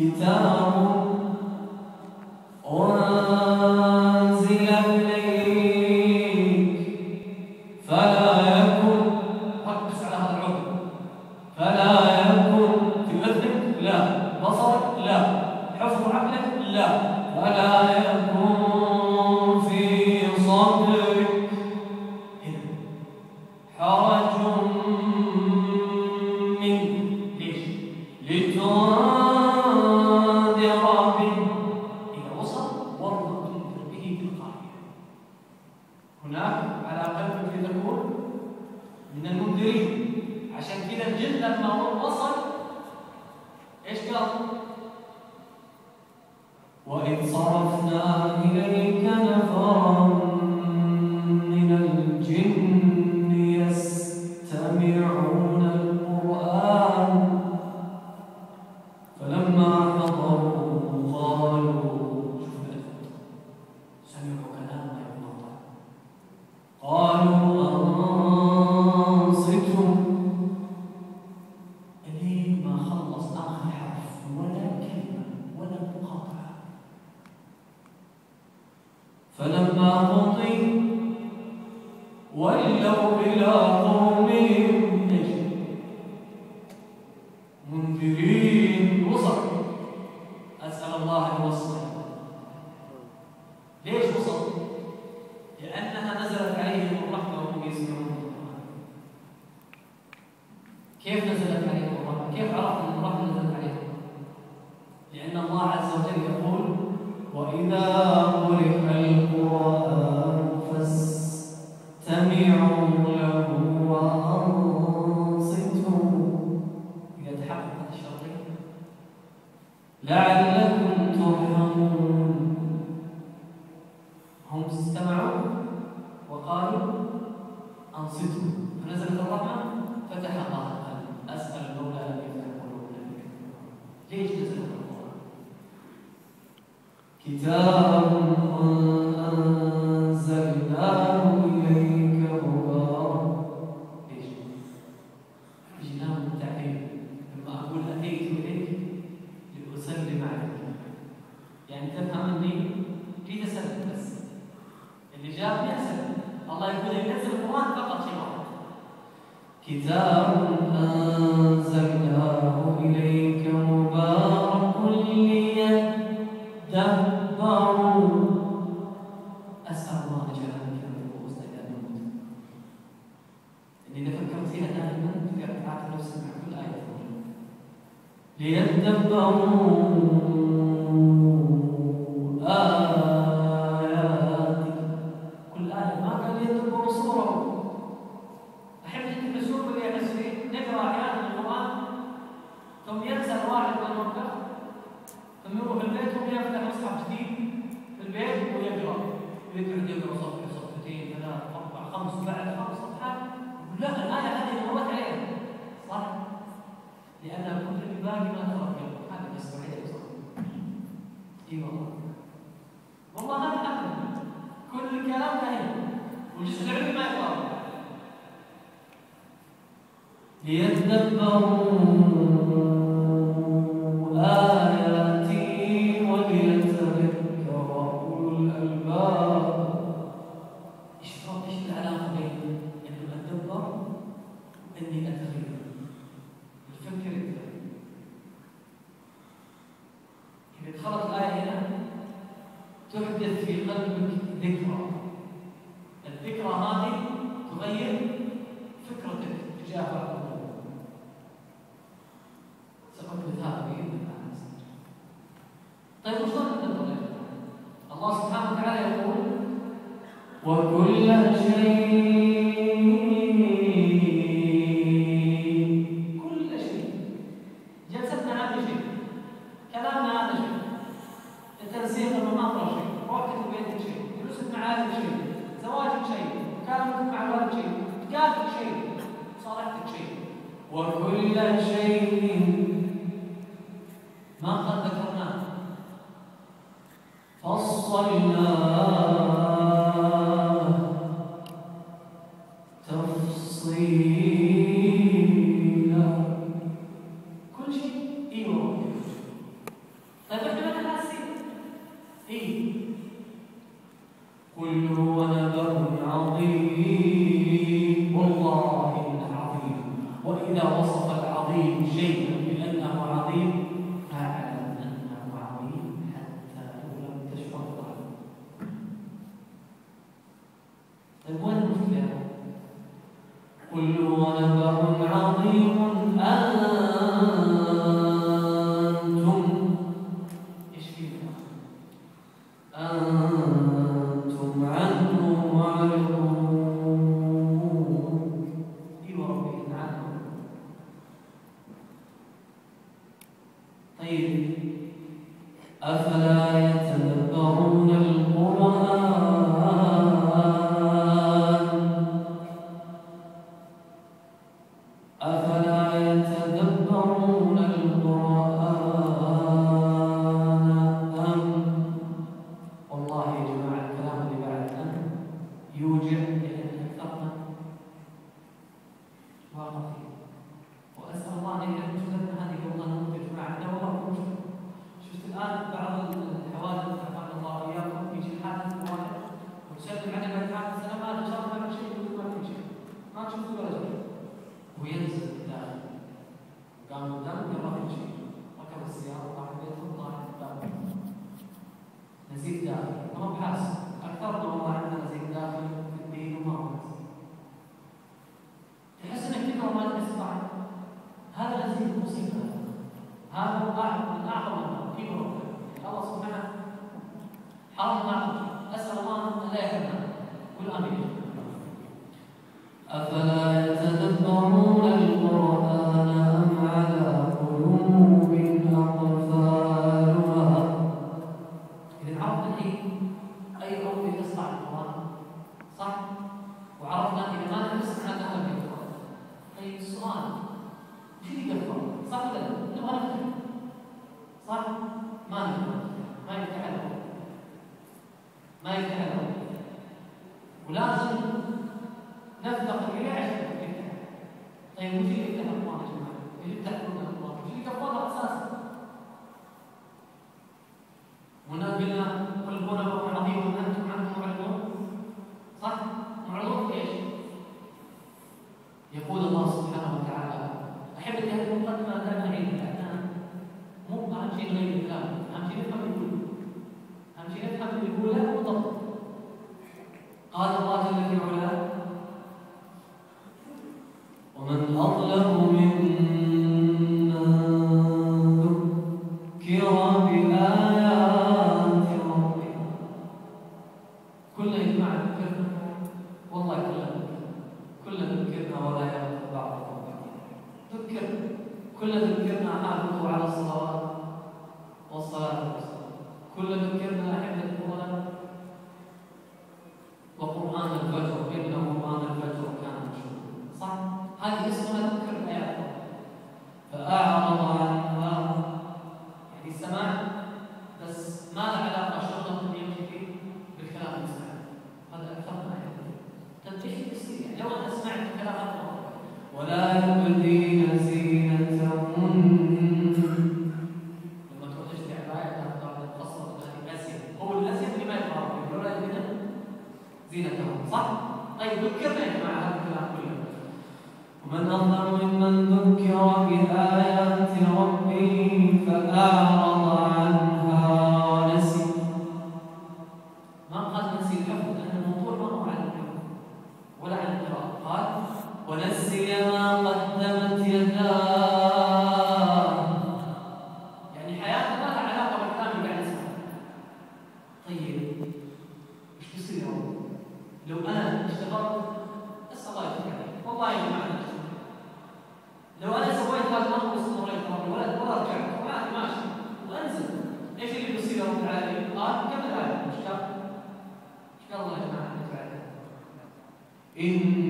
كتاب أنزل إليك فلا يكن، ركز على هذا العقد، فلا يكن في أذنك لا، بصرك لا، حفظ عقلك لا، فلا يكن في صدرك حرج منه. ليش؟ لتنذر به إذا وصل والله تنذر به تلقائيا. هناك على قلبك لتكون من المنذرين. عشان كذا الجن لما وصل ايش قال؟ وإذ صرفنا إليك نفرا من الجن يستمعون القرآن فلما حضروا قالوا، سمعوا كلام الله، قالوا أنصتوا إليه ما خلص آخر حرف ولا كلمة ولا مقاطعة. فلما قضي ولوا إلى قومهم منذرين. وصل، أسأل الله أن يوصل. ليش وصل؟ لأنها نزلت عليهم الرحمة وهم يسمعون القرآن. كيف نزلت عليهم الرحمة؟ كيف عرفنا أن الرحمة نزلت عليهم؟ لأن الله عز وجل يقول وإذا قرئ القرآن فاستمعوا له وأنصتوا. إذا تحققت الشرطين لعلكم ترحمون. هم استمعوا وقالوا أنصتوا فنزلت الرحمة فتح الله القلب. أسأل المولى أن يفتح قلوبنا. ليش نزل القرآن؟ كتاب أنزلناه إليك مبارك. ليش؟ جناه التعليم. لما أقول أتيت إليك لأسلم عليك، يعني تفهم أني جيت أسلم بس، اللي جابني أسلم. الله يقول ينزل القرآن فقط شيء واحد، كتاب أنزلناه إليك مبارك ليدبروا. أسأل الله أن يجعلنا في رؤوسنا إلى الموت. إني إذا فكرت فيها دائما تقعد تعاتب نفسك مع كل آية ليدبروا آياتك. كل آية ما قال ليدبروا صوره. أحب أن الأسلوب اللي يحس فيه نقرأ أحيانا القرآن ثم ينسى الواحد من الموقف، ثم يروح البيت ويفتح مصحف جديد في البيت ويقرأ، ويقعد يقرأ صفحة صفحتين ثلاث أربع خمس وبعد 5 صفحات يقول لا الآية هذه مرت عليها. صح؟ لأن كل اللي باقي ما ترك هذا بس وحيد. صح؟ إي والله. والله هذا حقا كل الكلام نهي والجزء العلمي ما يقرأ. ليدبروا آياتي وليتذكر أولو الألباب. إيش العلاقة بين إنه أتدبر وإني أتخيل؟ الفكر إذا دخلت الآية هنا تحدث في قلبك ذكرى. الذكرى هذه تغير فكرتك تجاه الأمور. سأثبت هذا بإذن الله. طيب وش نقول؟ الله سبحانه وتعالى يقول وكل شيء جلستنا هذا شيء، كلامنا هذا شيء، التنسيق المناظرة شيء، وقت بيتك شيء، جلوسك مع هذا شيء، زواجك شيء، مكالمتك مع هذا شيء، تقاتل شيء، صالحتك شيء. وكل شيء ما قد ذكرناه فصلناه تفصيلا. كل شيء عظيم شيئا لأنه عظيم فاعلم أنه عظيم حتى لو لم تشعر به. طيب وين المشكلة؟ قل هو نبأ عظيم أنتم إيش فيكم؟ أنتم عنه معرضون. أيوة ربي عنه. طيب أفلا يتدبرون القرآن والله يا جماعة الكلام اللي بعد أن يوجع لأن أكثرنا واقع فيه. وأسأل الله أن يحل مشكلتنا هذه والله نموت يا جماعة عندنا والله مشكلة. شفت الآن بعض الحوادث عافانا الله وإياكم يجي الحادث واحد وتسلم عليه بعد حادث سنة ما شاف ما شيء يقول ما في شيء ما تشوف ولا شيء وينزل داخل قام قدام ما في شيء ركب السيارة وطلع بيته وطلع قدام نزيد داخل ما هو بحاسب أكثرنا والله عندنا نزيد داخل في الدين وما هو تحس إنك تقرأ ما تسمع. هذا نزيد مصيبة. هذا من أعظم كبر الله سبحانه حرمنا. أسأل الله أن لا يحرمنا. قل آمين. أفلا يتدبرون القرآن أم على قلوب أقفالها. إذا عرفنا الحين أي قوم يسمع القرآن صح؟ وعرفنا إذا ما نسمع هذا القرآن. طيب السؤال وش اللي يقفل؟ صح ولا لا؟ نبغى نفتح صح؟ ما نفتح ما يفتح له ما يفتح له ولازم نفتقر إليه عشان يفتح. طيب وش اللي يفتح القرآن يا جماعة؟ اللي يفتح القرآن وش اللي يقفلها أساسا؟ هنا قلنا قل هو نبأ عظيم أنتم عنه معرضون صح؟ معرضون في إيش؟ يقول الله سبحانه وتعالى أحبتي هذه المقدمة دائما عيد لأنها مو أهم شيء غير الكلام، أهم شيء نفهم اللي يقول، أهم شيء نفهم اللي يقوله وضبط. قال الله جل في علاه ومن أظلم ممن ذكر بآيات ربه. كلنا يا جماعة ذكرنا والله كلنا ذكرنا ولا يغفر بعضكم ذكر كلنا ذكرنا حافظوا على الصلوات والصلاة والسلام. كلنا ذكرنا أحبة القرآن وقرآن الفجر إنه قرآن الفجر كان مشهورا صح؟ هذه اسمها ذكر الآيات فأعرض عنها يعني سماع بس ما له علاقة شغلة يمشي فيه بالكلام المسمع. هذا أكثر ما يحب. طيب إيش يصير يعني لو أنا سمعت الكلام هذا ولا يبدين زينتهن لما تروح تشتري عباية تفصل الأسيم هو الأسيم اللي ما يفرق ولا يبدين زينتهن صح؟ طيب ذكرنا يا جماعة هذا الكلام كله. ومن أظلم ممن ذكر بآيات ربه فأعرض عنها ونسي. ما قال نسي الحفظ لأن الموضوع ما هو عن الحفظ ولا عن القراءة. قال ونسي ما قدمت يداه. يعني حياته ما لها علاقة بالكلام اللي قاعد يسمعه. طيب ايش بيصير لو أنا اشتغلت أسأل الله يفتح عليك والله يا جماعة لو أنا سويت هذا الأمر واستمريت ولا رجعت وعادي ماشي وأنزل ايش اللي بيصير يا رب العالمين؟ قال كمل هذا ايش قال الله يا جماعة إن